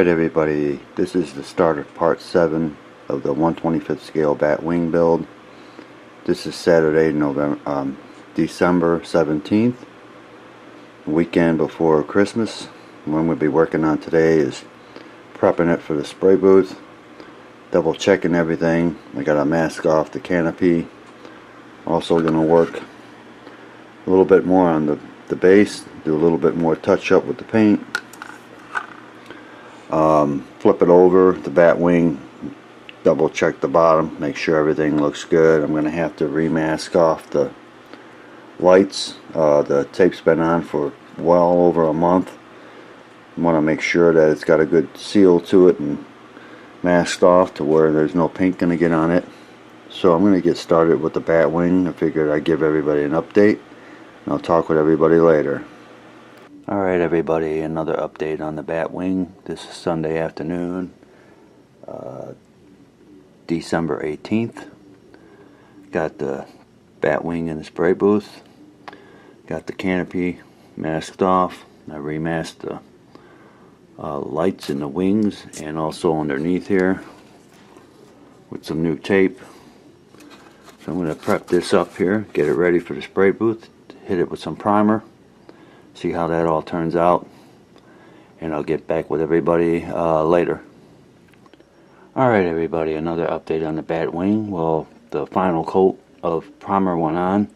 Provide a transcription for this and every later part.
Alright everybody, this is the start of part 7 of the 1/25th scale Batwing build. This is Saturday, December 17th, weekend before Christmas. What I'm going to be working on today is prepping it for the spray booth, double checking everything. I got to mask off the canopy. Also going to work a little bit more on the base, do a little bit more touch up with the paint. Flip it over the Batwing, double check the bottom, make sure everything looks good. I'm going to have to remask off the lights. The tape's been on for well over a month. I want to make sure that it's got a good seal to it and masked off to where there's no paint going to get on it. So I'm going to get started with the Batwing. I figured I'd give everybody an update, and I'll talk with everybody later. Alright everybody, another update on the Batwing. This is Sunday afternoon, December 18th. Got the Batwing in the spray booth. Got the canopy masked off. I remasked the lights in the wings and also underneath here with some new tape. So I'm going to prep this up here, get it ready for the spray booth, hit it with some primer. See how that all turns out, and I'll get back with everybody later. Alright everybody, another update on the Batwing. Well, the final coat of primer went on,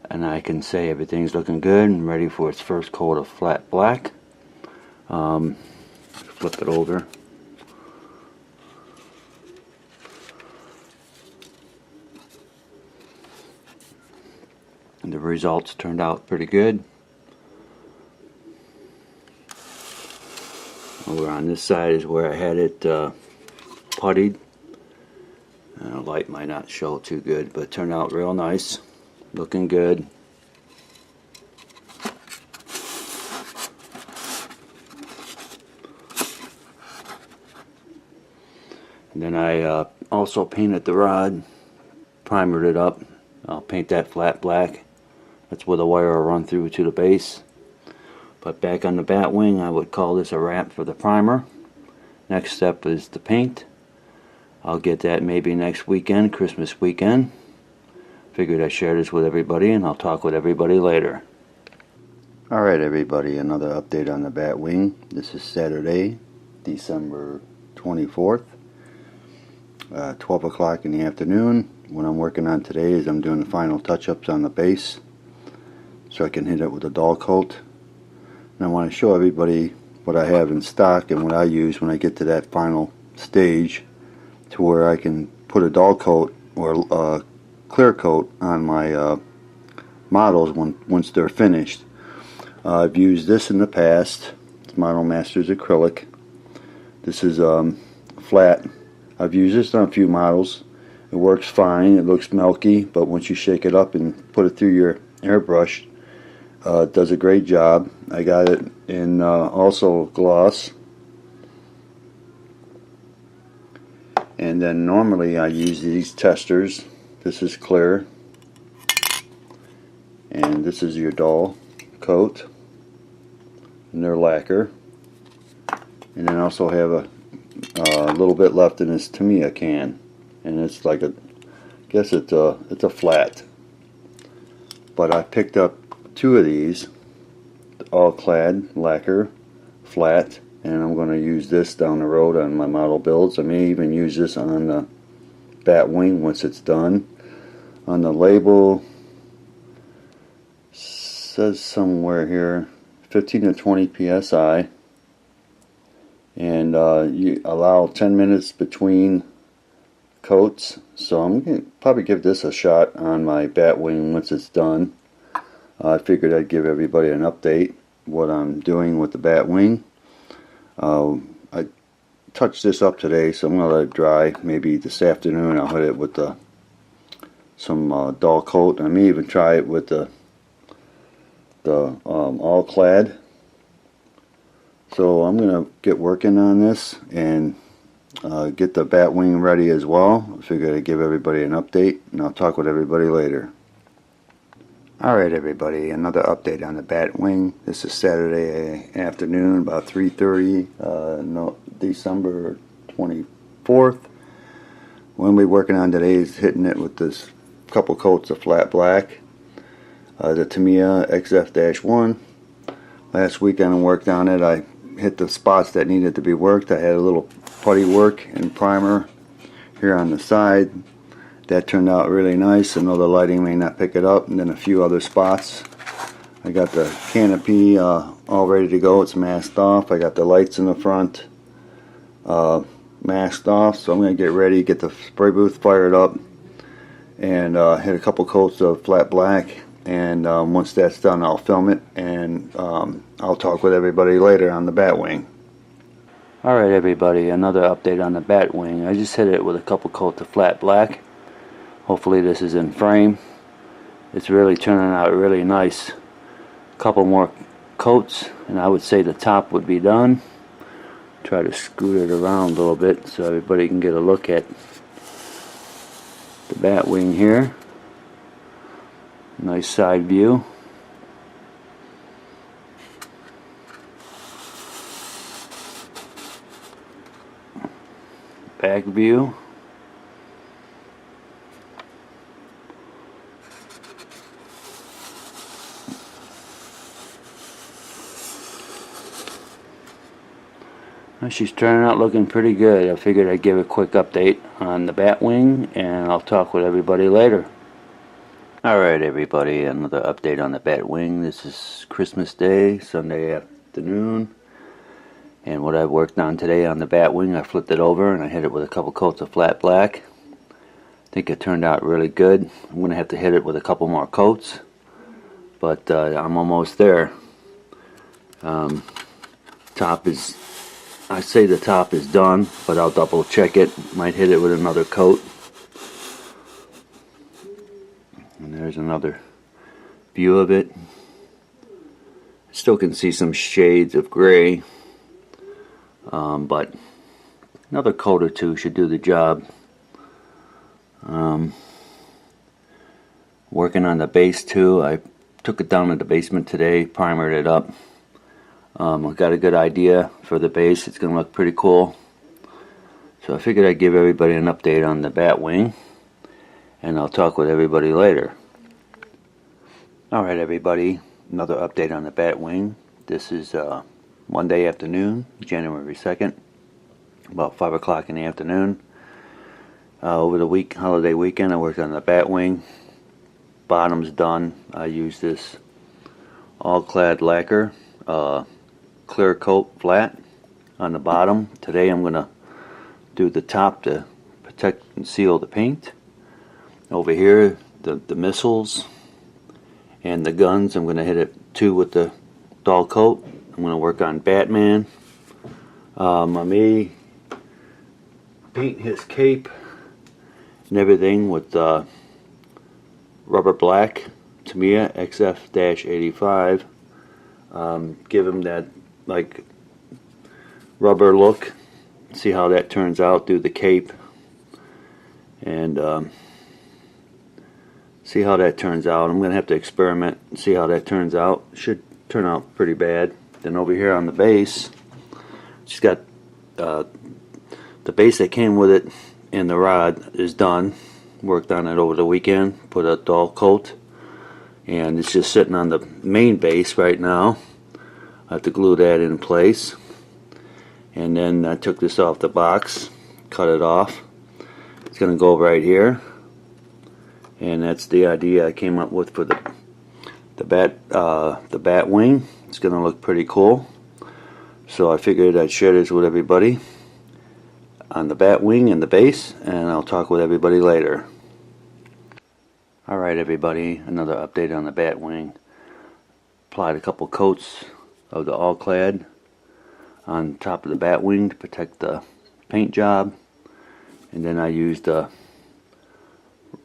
and I can say everything's looking good and ready for its first coat of flat black. Flip it over. And the results turned out pretty good. Over on this side is where I had it puttied. The light might not show too good, but it turned out real nice. Looking good. And then I also painted the rod, primered it up. I'll paint that flat black. That's where the wire will run through to the base. But back on the Batwing, I would call this a wrap for the primer. Next step is the paint. I'll get that maybe next weekend, Christmas weekend. Figured I'd share this with everybody, and I'll talk with everybody later. Alright everybody, another update on the Batwing. This is Saturday, December 24th, 12 o'clock in the afternoon. What I'm working on today is I'm doing the final touch-ups on the base so I can hit it with a dull coat. And I want to show everybody what I have in stock and what I use when I get to that final stage, to where I can put a dull coat or a clear coat on my models once they're finished. I've used this in the past. It's Model Masters acrylic. This is flat. I've used this on a few models. It works fine. It looks milky, but once you shake it up and put it through your airbrush, it does a great job. I got it in also gloss. And then normally I use these testers. This is clear. And this is your dull coat. And they're lacquer. And then I also have a little bit left in this Tamiya can. And it's like I guess it's a flat. But I picked up 2 of these, all clad lacquer, flat, and I'm going to use this down the road on my model builds. I may even use this on the Batwing once it's done. On the label, says somewhere here 15 to 20 psi, and you allow 10 minutes between coats. So I'm going to probably give this a shot on my Batwing once it's done. I figured I'd give everybody an update what I'm doing with the Batwing. I touched this up today, so I'm going to let it dry. Maybe this afternoon I'll hit it with some dull coat. I may even try it with the all clad. So I'm going to get working on this and get the Batwing ready as well. I figured I'd give everybody an update, and I'll talk with everybody later. Alright everybody, another update on the Batwing. This is Saturday afternoon, about 3:30, December 24th. What we'll be working on today is hitting it with this couple coats of flat black. The Tamiya XF-1. Last weekend I worked on it. I hit the spots that needed to be worked. I had a little putty work and primer here on the side. That turned out really nice. I know the lighting may not pick it up. And then a few other spots. I got the canopy all ready to go. It's masked off. I got the lights in the front masked off. So I'm going to get ready, get the spray booth fired up, and hit a couple coats of flat black. And once that's done, I'll film it, and I'll talk with everybody later on the Batwing. Alright everybody, another update on the Batwing. I just hit it with a couple coats of flat black. Hopefully this is in frame. It's really turning out really nice. A couple more coats and I would say the top would be done. Try to scoot it around a little bit so everybody can get a look at the Batwing here. Nice side view. Back view. She's turning out looking pretty good. I figured I'd give a quick update on the Batwing, and I'll talk with everybody later. Alright everybody, another update on the Batwing. This is Christmas Day, Sunday afternoon. And what I worked on today on the Batwing, I flipped it over and I hit it with a couple coats of flat black. I think it turned out really good. I'm going to have to hit it with a couple more coats, but I'm almost there. Top is, I say the top is done, but I'll double check it. Might hit it with another coat. And there's another view of it. Still can see some shades of gray, but another coat or two should do the job. Working on the base too. I took it down to the basement today, primered it up. I've got a good idea for the base. It's going to look pretty cool. So I figured I'd give everybody an update on the Batwing, and I'll talk with everybody later. Alright everybody, another update on the Batwing. This is Monday afternoon, January 2nd, about 5 o'clock in the afternoon. Over the holiday weekend, I worked on the Batwing. Bottom's done. I used this all-clad lacquer, clear coat flat on the bottom. Today I'm going to do the top to protect and seal the paint. Over here, the missiles and the guns, I'm going to hit it too with the dull coat. I'm going to work on Batman. I may paint his cape and everything with rubber black Tamiya XF-85. Give him that like rubber look. See how that turns out. Do the cape and see how that turns out. I'm gonna have to experiment and see how that turns out. Should turn out pretty bad. Then over here on the base, she's got the base that came with it, and the rod is done. Worked on it over the weekend. Put a dull coat, and it's just sitting on the main base right now. I have to glue that in place. And then I took this off the box, cut it off. It's gonna go right here. And that's the idea I came up with for the Batwing. It's gonna look pretty cool. So I figured I'd share this with everybody on the Batwing and the base, and I'll talk with everybody later. Alright everybody, another update on the Batwing. Applied a couple coats of the all-clad on top of the Batwing to protect the paint job, and then I used a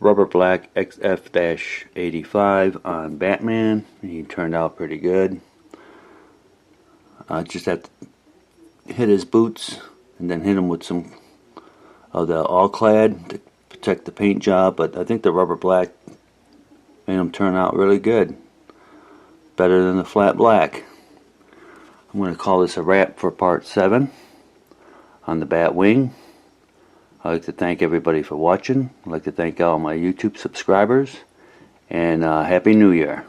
rubber black XF-85 on Batman. He turned out pretty good. I just had to hit his boots and then hit him with some of the all-clad to protect the paint job, but I think the rubber black Made them turn out really good. Better than the flat black. I'm going to call this a wrap for part 7 on the Batwing. I'd like to thank everybody for watching. I'd like to thank all my YouTube subscribers. And Happy New Year.